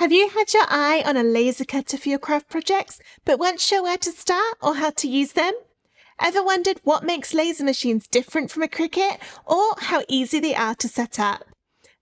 Have you had your eye on a laser cutter for your craft projects, but weren't sure where to start or how to use them? Ever wondered what makes laser machines different from a Cricut, or how easy they are to set up?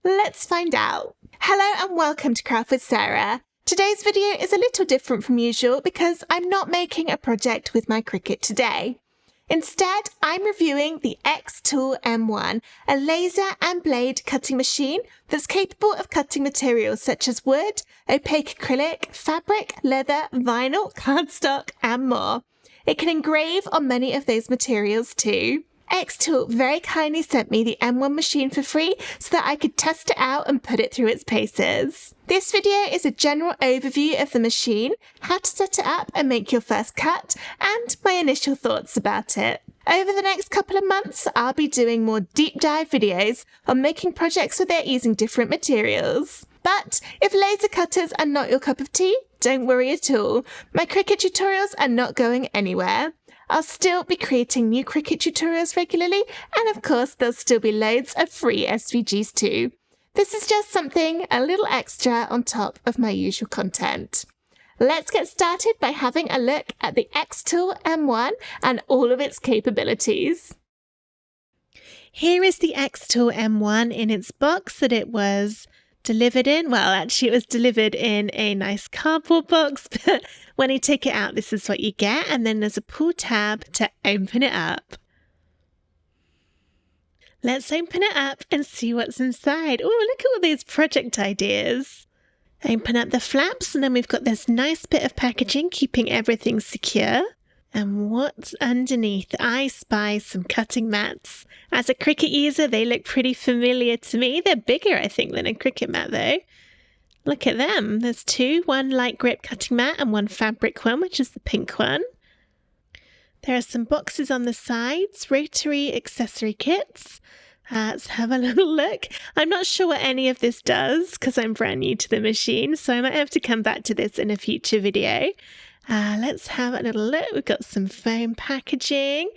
Let's find out. Hello and welcome to Craft with Sarah. Today's video is a little different from usual because I'm not making a project with my Cricut today. Instead, I'm reviewing the Xtool M1, a laser and blade cutting machine that's capable of cutting materials such as wood, opaque acrylic, fabric, leather, vinyl, cardstock, and more. It can engrave on many of those materials too. Xtool very kindly sent me the M1 machine for free so that I could test it out and put it through its paces. This video is a general overview of the machine, how to set it up and make your first cut, and my initial thoughts about it. Over the next couple of months, I'll be doing more deep dive videos on making projects with it using different materials. But if laser cutters are not your cup of tea, don't worry at all. My Cricut tutorials are not going anywhere. I'll still be creating new Cricut tutorials regularly, and of course there'll still be loads of free SVGs too. This is just something a little extra on top of my usual content. Let's get started by having a look at the Xtool M1 and all of its capabilities. Here is the Xtool M1 in its box that it was delivered in. Well, actually it was delivered in a nice cardboard box, but when you take it out, this is what you get. And then there's a pull tab to open it up. Let's open it up and see what's inside. Oh, look at all these project ideas. Open up the flaps and then we've got this nice bit of packaging keeping everything secure. And what's underneath? I spy some cutting mats. As a Cricut user, they look pretty familiar to me. They're bigger, I think, than a Cricut mat, though. Look at them. There's two, one light grip cutting mat and one fabric one, which is the pink one. There are some boxes on the sides, rotary accessory kits. Let's have a little look. I'm not sure what any of this does because I'm brand new to the machine, so I might have to come back to this in a future video. Let's have a little look. We've got some foam packaging.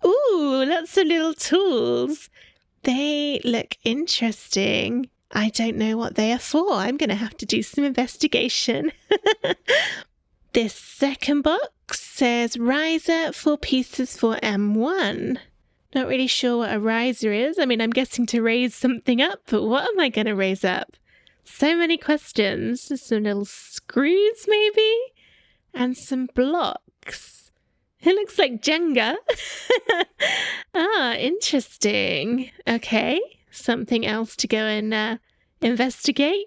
Ooh, lots of little tools. They look interesting. I don't know what they are for. I'm going to have to do some investigation. This second box says riser 4 pieces for M1. Not really sure what a riser is. I mean, I'm guessing to raise something up, but what am I going to raise up? So many questions. Some little screws maybe? And some blocks. It looks like Jenga. Interesting. Okay, something else to go and investigate.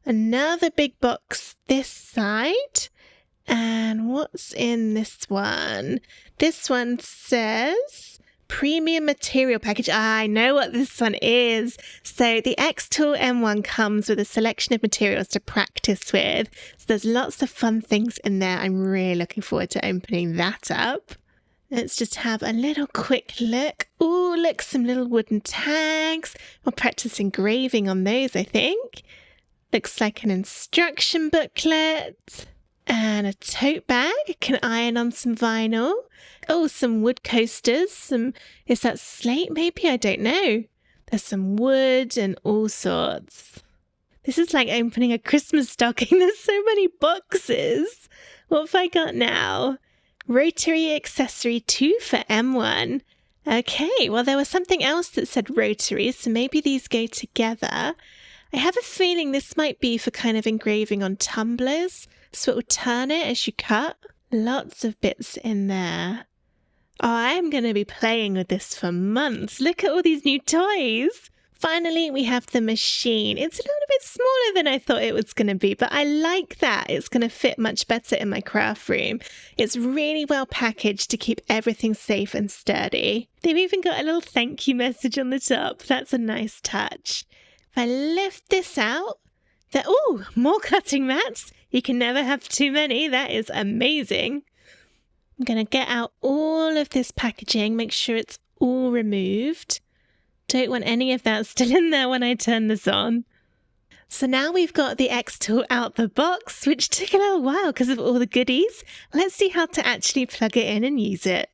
Another big box this side. And what's in this one? This one says premium material package. I know what this one is. So the Xtool M1 comes with a selection of materials to practice with. So there's lots of fun things in there. I'm really looking forward to opening that up. Let's just have a little quick look. Oh, look, some little wooden tags. We'll practice engraving on those, I think. Looks like an instruction booklet. And a tote bag. Can iron on some vinyl. Oh, some wood coasters. Is that slate maybe? I don't know. There's some wood and all sorts. This is like opening a Christmas stocking. There's so many boxes. What have I got now? Rotary accessory 2 for M1. Okay, well there was something else that said rotary, so maybe these go together. I have a feeling this might be for kind of engraving on tumblers, so it will turn it as you cut. Lots of bits in there. Oh, I'm going to be playing with this for months. Look at all these new toys. Finally, we have the machine. It's a little bit smaller than I thought it was going to be, but I like that. It's going to fit much better in my craft room. It's really well packaged to keep everything safe and sturdy. They've even got a little thank you message on the top. That's a nice touch. If I lift this out, oh, more cutting mats. You can never have too many. That is amazing. I'm going to get out all of this packaging, make sure it's all removed. Don't want any of that still in there when I turn this on. So now we've got the Xtool out the box, which took a little while because of all the goodies. Let's see how to actually plug it in and use it.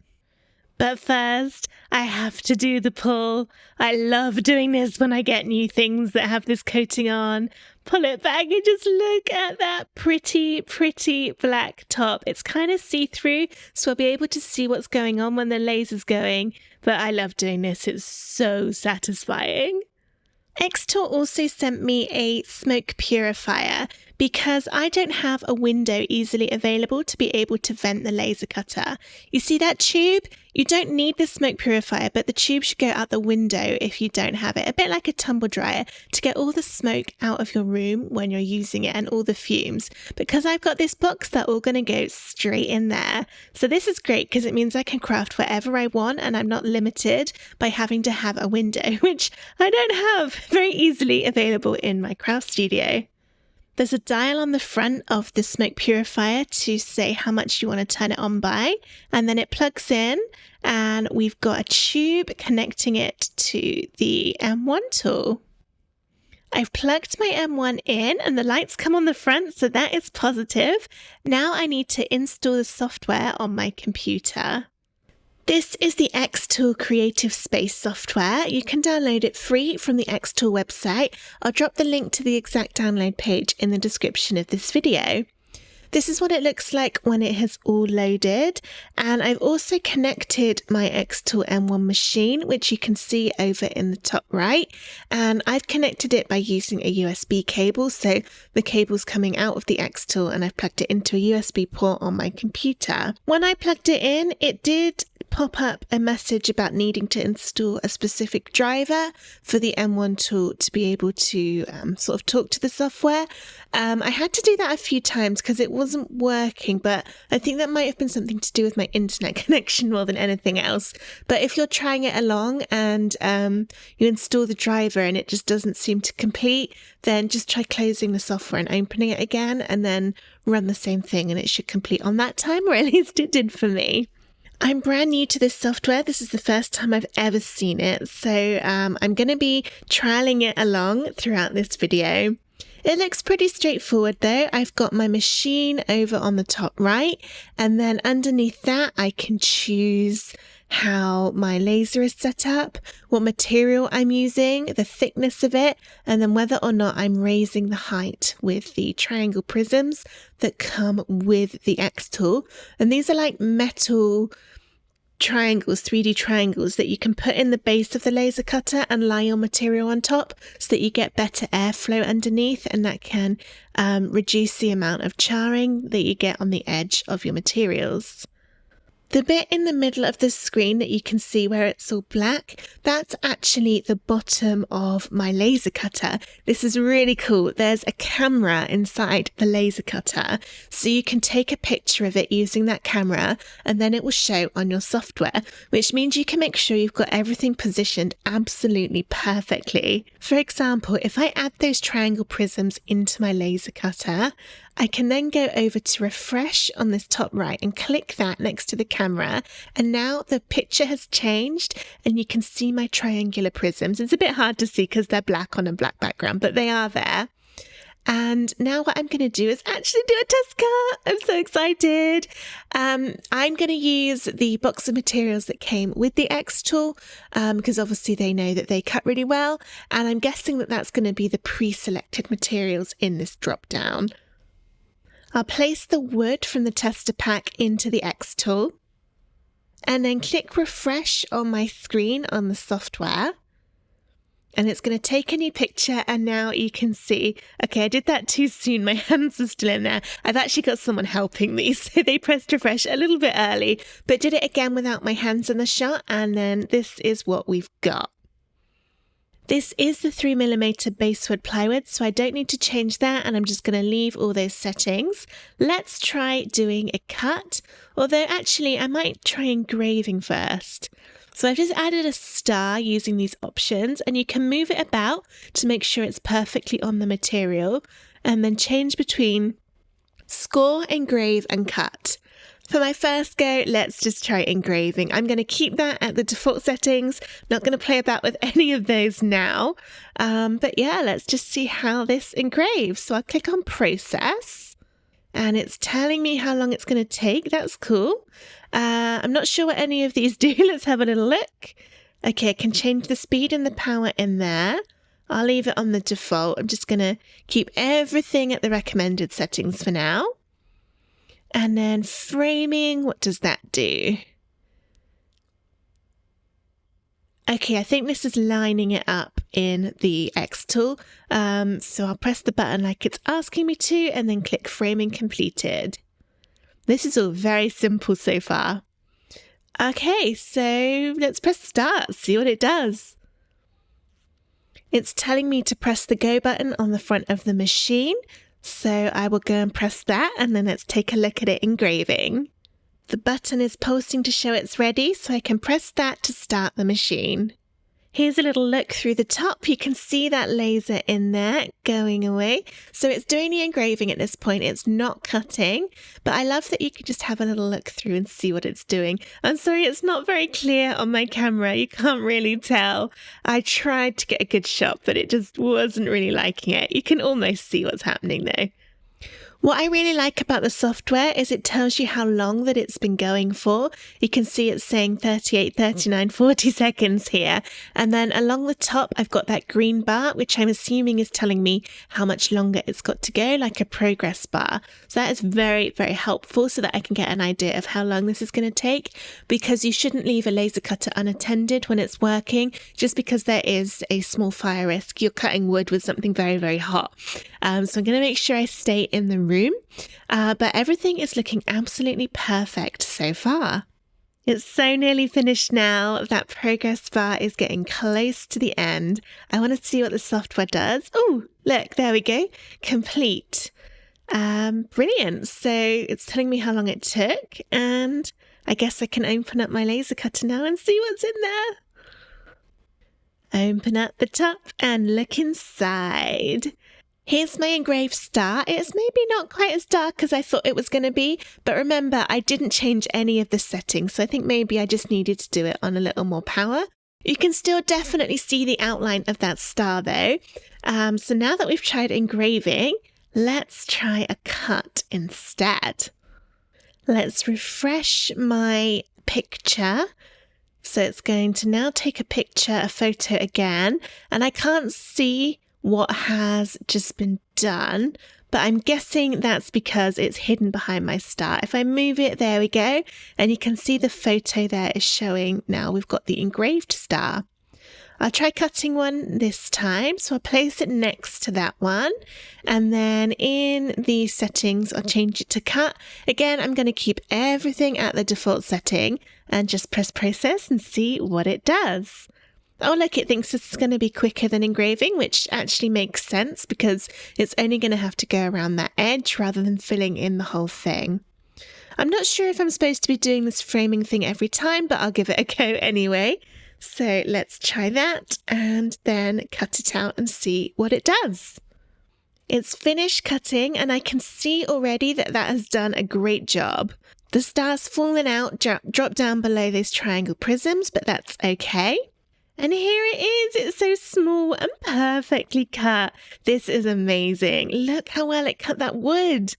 But first, I have to do the pull. I love doing this when I get new things that have this coating on. pull it back and just look at that pretty, pretty black top. It's kind of see-through, so I'll be able to see what's going on when the laser's going. But I love doing this. It's so satisfying. Xtool also sent me a smoke purifier because I don't have a window easily available to be able to vent the laser cutter. You see that tube? You don't need the smoke purifier, but the tube should go out the window if you don't have it. A bit like a tumble dryer to get all the smoke out of your room when you're using it and all the fumes. Because I've got this box, they're all going to go straight in there. So this is great because it means I can craft whatever I want and I'm not limited by having to have a window, which I don't have very easily available in my craft studio. There's a dial on the front of the smoke purifier to say how much you want to turn it on by, and then it plugs in and we've got a tube connecting it to the M1 tool. I've plugged my M1 in and the lights come on the front, so that is positive. Now I need to install the software on my computer. This is the Xtool Creative Space software. You can download it free from the Xtool website. I'll drop the link to the exact download page in the description of this video. This is what it looks like when it has all loaded, and I've also connected my Xtool M1 machine, which you can see over in the top right, and I've connected it by using a USB cable, so the cable's coming out of the Xtool and I've plugged it into a USB port on my computer. When I plugged it in, it did pop up a message about needing to install a specific driver for the M1 tool to be able to sort of talk to the software. I had to do that a few times because it wasn't working, but I think that might have been something to do with my internet connection more than anything else. But if you're trying it along and you install the driver and it just doesn't seem to complete, then just try closing the software and opening it again and then run the same thing and it should complete on that time, or at least it did for me. I'm brand new to this software. This is the first time I've ever seen it, so I'm going to be trialing it along throughout this video. It looks pretty straightforward though. I've got my machine over on the top right, and then underneath that I can choose how my laser is set up, what material I'm using, the thickness of it, and then whether or not I'm raising the height with the triangle prisms that come with the Xtool. And these are like metal triangles, 3D triangles that you can put in the base of the laser cutter and lie your material on top so that you get better airflow underneath, and that can reduce the amount of charring that you get on the edge of your materials. The bit in the middle of the screen that you can see where it's all black, that's actually the bottom of my laser cutter. This is really cool. There's a camera inside the laser cutter, so you can take a picture of it using that camera and then it will show on your software, which means you can make sure you've got everything positioned absolutely perfectly. For example, if I add those triangle prisms into my laser cutter, I can then go over to refresh on this top right and click that next to the camera, and now the picture has changed and you can see my triangular prisms. It's a bit hard to see because they're black on a black background, but they are there. And now what I'm going to do is actually do a test cut. I'm so excited. I'm going to use the box of materials that came with the Xtool because obviously they know that they cut really well, and I'm guessing that that's going to be the pre-selected materials in this drop down. I'll place the wood from the tester pack into the Xtool and then click refresh on my screen on the software. And it's going to take a new picture, and now you can see, okay, I did that too soon. My hands were still in there. I've actually got someone helping me, so they pressed refresh a little bit early, but did it again without my hands in the shot, and then this is what we've got. This is the 3mm basewood plywood, so I don't need to change that, and I'm just going to leave all those settings. Let's try doing a cut, although actually I might try engraving first. So I've just added a star using these options, and you can move it about to make sure it's perfectly on the material, and then change between score, engrave, and cut. For my first go, let's just try engraving. I'm going to keep that at the default settings. Not going to play about with any of those now. But yeah, let's just see how this engraves. So I'll click on process and it's telling me how long it's going to take. That's cool. I'm not sure what any of these do. Let's have a little look. Okay, I can change the speed and the power in there. I'll leave it on the default. I'm just going to keep everything at the recommended settings for now. And then framing, what does that do? Okay, I think this is lining it up in the X tool. So I'll press the button like it's asking me to and then click framing completed. This is all very simple so far. Okay, so let's press start, see what it does. It's telling me to press the go button on the front of the machine. So I will go and press that, and then let's take a look at it engraving. The button is pulsing to show it's ready, so I can press that to start the machine. Here's a little look through the top. You can see that laser in there going away. So it's doing the engraving at this point. It's not cutting, but I love that you can just have a little look through and see what it's doing. I'm sorry, it's not very clear on my camera. You can't really tell. I tried to get a good shot, but it just wasn't really liking it. You can almost see what's happening though. What I really like about the software is it tells you how long that it's been going for. You can see it's saying 38, 39, 40 seconds here. And then along the top, I've got that green bar, which I'm assuming is telling me how much longer it's got to go, like a progress bar. So that is very, very helpful so that I can get an idea of how long this is going to take, because you shouldn't leave a laser cutter unattended when it's working, just because there is a small fire risk. You're cutting wood with something very, very hot. So I'm going to make sure I stay in the room, but everything is looking absolutely perfect so far. It's so nearly finished now. That progress bar is getting close to the end. I want to see what the software does. Oh, look, there we go. Complete. Brilliant. So it's telling me how long it took, and I guess I can open up my laser cutter now and see what's in there. Open up the top and look inside. Here's my engraved star. It's maybe not quite as dark as I thought it was going to be, but remember, I didn't change any of the settings, so I think maybe I just needed to do it on a little more power. You can still definitely see the outline of that star though. So now that we've tried engraving, let's try a cut instead. Let's refresh my picture. So it's going to now take a photo again, and I can't see what has just been done, but I'm guessing that's because it's hidden behind my star. If I move it, there we go, and you can see the photo there is showing now we've got the engraved star. I'll try cutting one this time, so I'll place it next to that one, and then in the settings I'll change it to cut. Again, I'm going to keep everything at the default setting and just press process and see what it does. Oh, look, it thinks this is going to be quicker than engraving, which actually makes sense because it's only going to have to go around that edge rather than filling in the whole thing. I'm not sure if I'm supposed to be doing this framing thing every time, but I'll give it a go anyway. So let's try that and then cut it out and see what it does. It's finished cutting, and I can see already that that has done a great job. The star's fallen out, dropped down below those triangle prisms, but that's okay. And here it is. It's so small and perfectly cut. This is amazing. Look how well it cut that wood.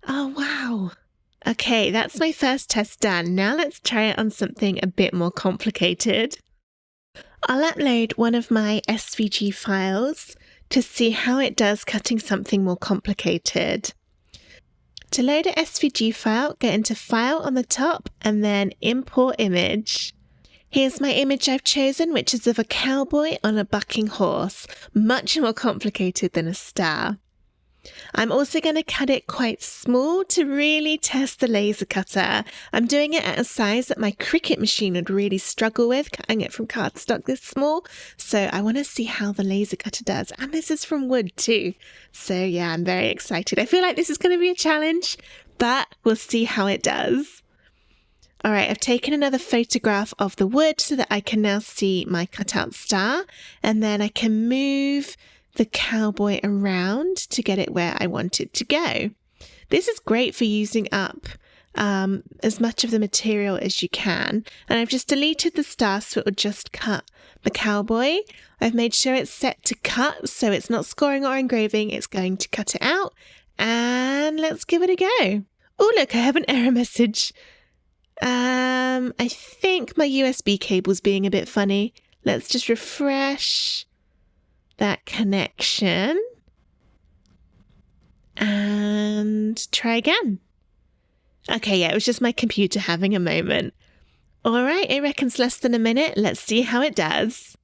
Oh, wow. Okay, that's my first test done. Now let's try it on something a bit more complicated. I'll upload one of my SVG files to see how it does cutting something more complicated. To load an SVG file, go into File on the top and then Import Image. Here's my image I've chosen, which is of a cowboy on a bucking horse, much more complicated than a star. I'm also going to cut it quite small to really test the laser cutter. I'm doing it at a size that my Cricut machine would really struggle with, cutting it from cardstock this small. So I want to see how the laser cutter does. And this is from wood too. So yeah, I'm very excited. I feel like this is going to be a challenge, but we'll see how it does. All right, I've taken another photograph of the wood so that I can now see my cutout star, and then I can move the cowboy around to get it where I want it to go. This is great for using up as much of the material as you can. And I've just deleted the star so it will just cut the cowboy. I've made sure it's set to cut, so it's not scoring or engraving. It's going to cut it out. And let's give it a go. Oh, look, I have an error message. I think my USB cable's being a bit funny. Let's just refresh. that connection. And try again. Okay, yeah, it was just my computer having a moment. All right, it reckons less than a minute. Let's see how it does.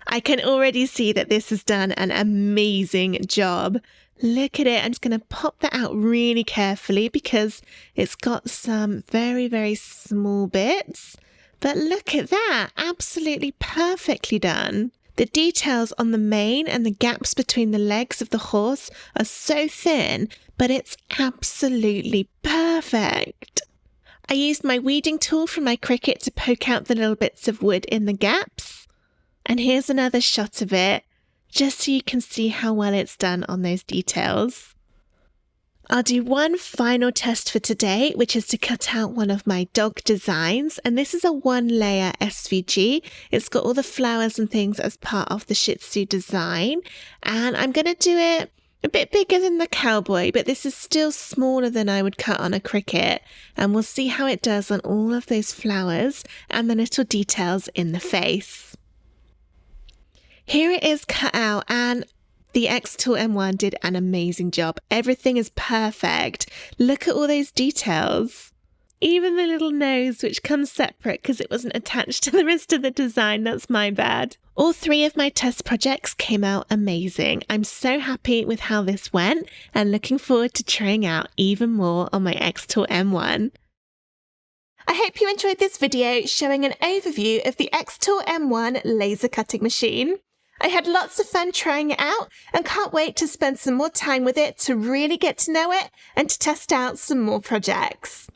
I can already see that this has done an amazing job. Look at it. I'm just going to pop that out really carefully because it's got some very, very small bits. But look at that. Absolutely perfectly done. The details on the mane and the gaps between the legs of the horse are so thin, but it's absolutely perfect. I used my weeding tool from my Cricut to poke out the little bits of wood in the gaps. And here's another shot of it, just so you can see how well it's done on those details. I'll do one final test for today, which is to cut out one of my dog designs. And this is a 1-layer SVG. It's got all the flowers and things as part of the Shih Tzu design. And I'm going to do it a bit bigger than the cowboy, but this is still smaller than I would cut on a Cricut. And we'll see how it does on all of those flowers and the little details in the face. Here it is cut out, and the Xtool M1 did an amazing job. Everything is perfect. Look at all those details. Even the little nose, which comes separate because it wasn't attached to the rest of the design. That's my bad. All 3 of my test projects came out amazing. I'm so happy with how this went and looking forward to trying out even more on my Xtool M1. I hope you enjoyed this video showing an overview of the Xtool M1 laser cutting machine. I had lots of fun trying it out and can't wait to spend some more time with it to really get to know it and to test out some more projects.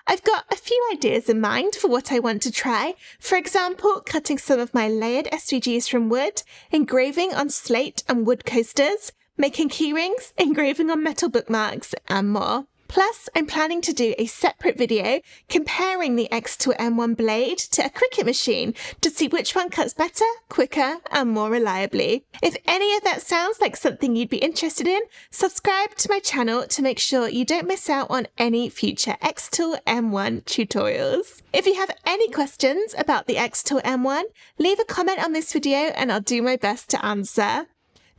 I've got a few ideas in mind for what I want to try. For example, cutting some of my layered SVGs from wood, engraving on slate and wood coasters, making keyrings, engraving on metal bookmarks, and more. Plus, I'm planning to do a separate video comparing the Xtool M1 blade to a Cricut machine to see which one cuts better, quicker, and more reliably. If any of that sounds like something you'd be interested in, subscribe to my channel to make sure you don't miss out on any future Xtool M1 tutorials. If you have any questions about the Xtool M1, leave a comment on this video and I'll do my best to answer.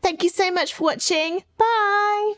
Thank you so much for watching. Bye!